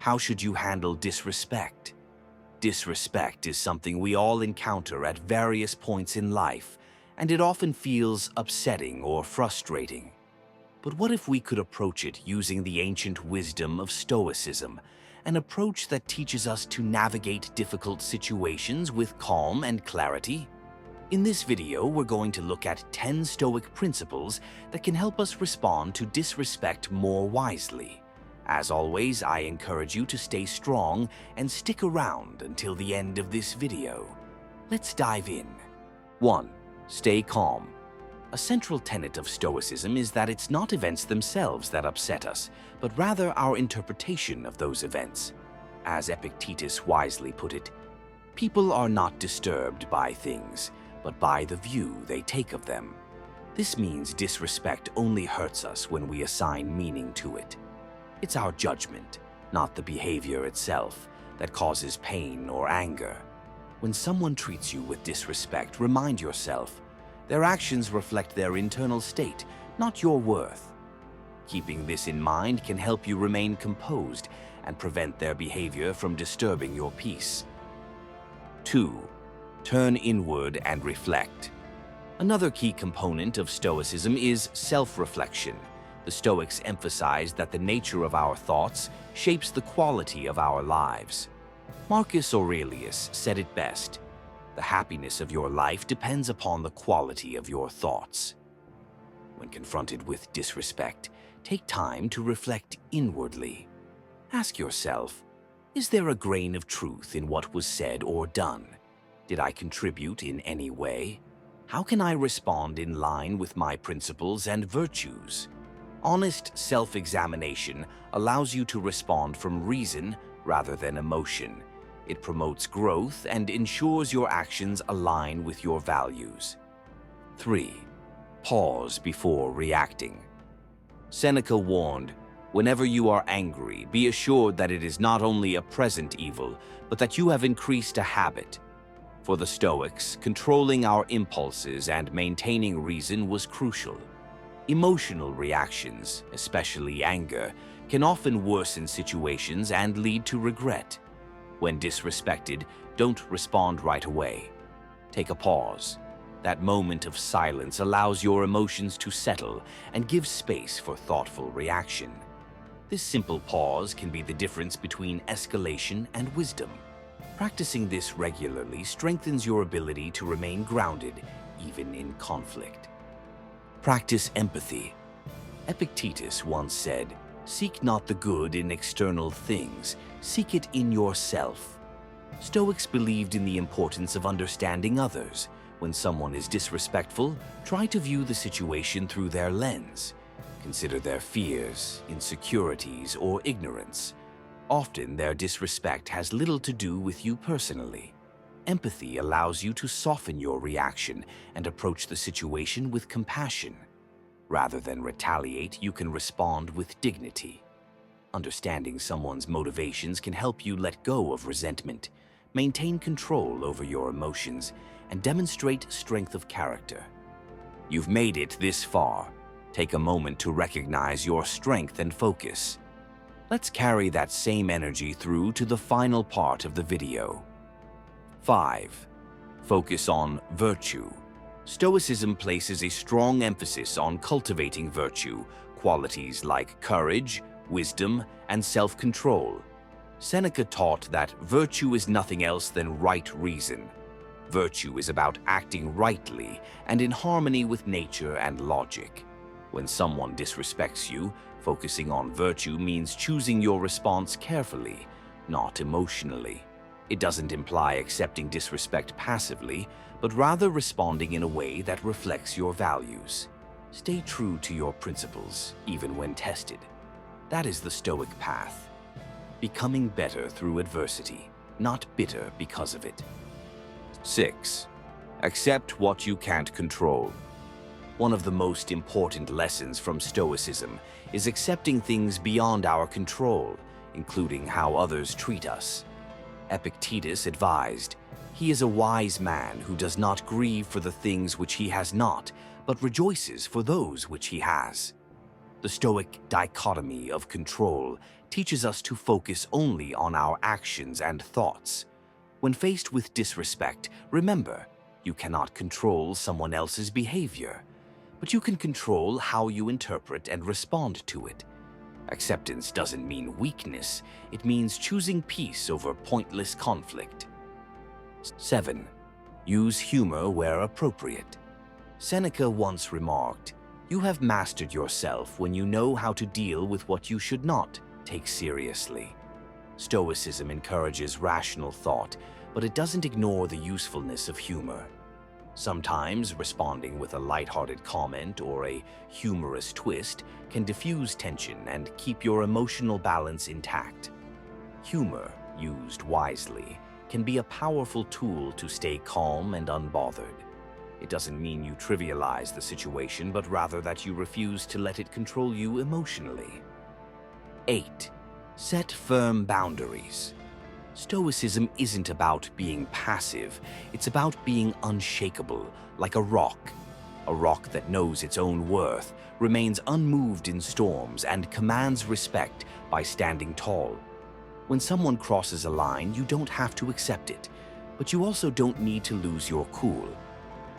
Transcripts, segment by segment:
How should you handle disrespect? Disrespect is something we all encounter at various points in life, and it often feels upsetting or frustrating. But what if we could approach it using the ancient wisdom of Stoicism, an approach that teaches us to navigate difficult situations with calm and clarity? In this video, we're going to look at 10 Stoic principles that can help us respond to disrespect more wisely. As always, I encourage you to stay strong and stick around until the end of this video. Let's dive in. 1. Stay calm. A central tenet of Stoicism is that it's not events themselves that upset us, but rather our interpretation of those events. As Epictetus wisely put it, people are not disturbed by things, but by the view they take of them. This means disrespect only hurts us when we assign meaning to it. It's our judgment, not the behavior itself, that causes pain or anger. When someone treats you with disrespect, remind yourself, their actions reflect their internal state, not your worth. Keeping this in mind can help you remain composed and prevent their behavior from disturbing your peace. 2. Turn inward and reflect. Another key component of Stoicism is self-reflection. The Stoics emphasize that the nature of our thoughts shapes the quality of our lives. Marcus Aurelius said it best, "The happiness of your life depends upon the quality of your thoughts." When confronted with disrespect, take time to reflect inwardly. Ask yourself, is there a grain of truth in what was said or done? Did I contribute in any way? How can I respond in line with my principles and virtues? Honest self-examination allows you to respond from reason rather than emotion. It promotes growth and ensures your actions align with your values. 3. Pause before reacting. Seneca warned, "Whenever you are angry, be assured that it is not only a present evil, but that you have increased a habit." For the Stoics, controlling our impulses and maintaining reason was crucial. Emotional reactions, especially anger, can often worsen situations and lead to regret. When disrespected, don't respond right away. Take a pause. That moment of silence allows your emotions to settle and gives space for thoughtful reaction. This simple pause can be the difference between escalation and wisdom. Practicing this regularly strengthens your ability to remain grounded, even in conflict. Practice empathy. Epictetus once said, "Seek not the good in external things, seek it in yourself." Stoics believed in the importance of understanding others. When someone is disrespectful, try to view the situation through their lens. Consider their fears, insecurities, or ignorance. Often, their disrespect has little to do with you personally. Empathy allows you to soften your reaction and approach the situation with compassion. Rather than retaliate, you can respond with dignity. Understanding someone's motivations can help you let go of resentment, maintain control over your emotions, and demonstrate strength of character. You've made it this far. Take a moment to recognize your strength and focus. Let's carry that same energy through to the final part of the video. 5. Focus on virtue. Stoicism places a strong emphasis on cultivating virtue, qualities like courage, wisdom, and self-control. Seneca taught that virtue is nothing else than right reason. Virtue is about acting rightly and in harmony with nature and logic. When someone disrespects you, focusing on virtue means choosing your response carefully, not emotionally. It doesn't imply accepting disrespect passively, but rather responding in a way that reflects your values. Stay true to your principles, even when tested. That is the Stoic path. Becoming better through adversity, not bitter because of it. 6. Accept what you can't control. One of the most important lessons from Stoicism is accepting things beyond our control, including how others treat us. Epictetus advised, "He is a wise man who does not grieve for the things which he has not, but rejoices for those which he has." The Stoic dichotomy of control, teaches us to focus only on our actions and thoughts. When faced with disrespect, remember, you cannot control someone else's behavior, but you can control how you interpret and respond to it. Acceptance doesn't mean weakness, it means choosing peace over pointless conflict. 7. Use humor where appropriate. Seneca once remarked, "You have mastered yourself when you know how to deal with what you should not take seriously." Stoicism encourages rational thought, but it doesn't ignore the usefulness of humor. Sometimes responding with a lighthearted comment or a humorous twist can diffuse tension and keep your emotional balance intact. Humor, used wisely, can be a powerful tool to stay calm and unbothered. It doesn't mean you trivialize the situation, but rather that you refuse to let it control you emotionally. 8. Set firm boundaries. Stoicism isn't about being passive, it's about being unshakable, like a rock. A rock that knows its own worth, remains unmoved in storms, and commands respect by standing tall. When someone crosses a line, you don't have to accept it, but you also don't need to lose your cool.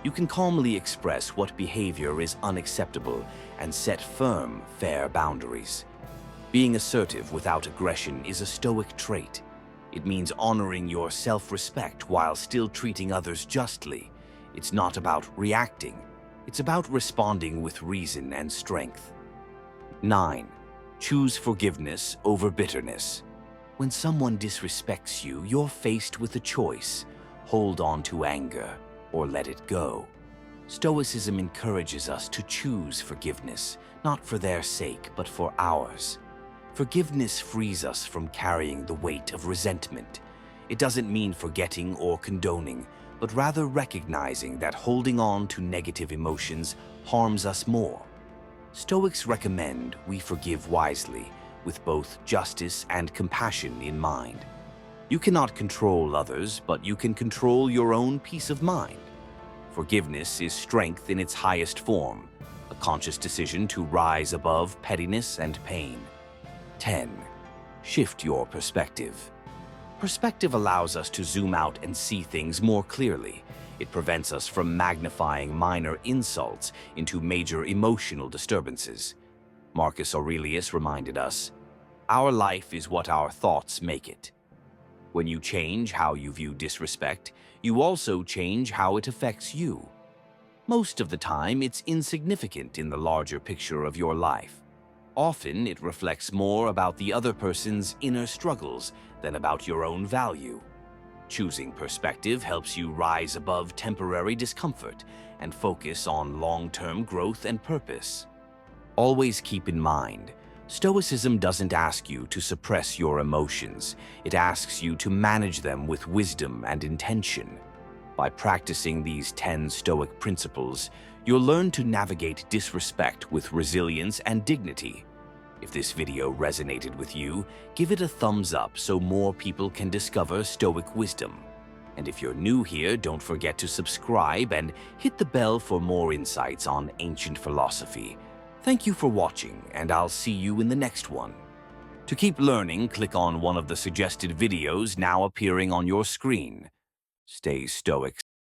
You can calmly express what behavior is unacceptable and set firm, fair boundaries. Being assertive without aggression is a Stoic trait. It means honoring your self-respect while still treating others justly. It's not about reacting. It's about responding with reason and strength. 9. Choose forgiveness over bitterness. When someone disrespects you, you're faced with a choice. Hold on to anger or let it go. Stoicism encourages us to choose forgiveness, not for their sake, but for ours. Forgiveness frees us from carrying the weight of resentment. It doesn't mean forgetting or condoning, but rather recognizing that holding on to negative emotions harms us more. Stoics recommend we forgive wisely, with both justice and compassion in mind. You cannot control others, but you can control your own peace of mind. Forgiveness is strength in its highest form, a conscious decision to rise above pettiness and pain. 10. Shift your perspective. Perspective allows us to zoom out and see things more clearly. It prevents us from magnifying minor insults into major emotional disturbances. Marcus Aurelius reminded us, "Our life is what our thoughts make it." When you change how you view disrespect, you also change how it affects you. Most of the time, it's insignificant in the larger picture of your life. Often, it reflects more about the other person's inner struggles than about your own value. Choosing perspective helps you rise above temporary discomfort and focus on long-term growth and purpose. Always keep in mind, Stoicism doesn't ask you to suppress your emotions. It asks you to manage them with wisdom and intention. By practicing these 10 Stoic principles, you'll learn to navigate disrespect with resilience and dignity. If this video resonated with you, give it a thumbs up so more people can discover Stoic wisdom. And if you're new here, don't forget to subscribe and hit the bell for more insights on ancient philosophy. Thank you for watching, and I'll see you in the next one. To keep learning, click on one of the suggested videos now appearing on your screen. Stay Stoic.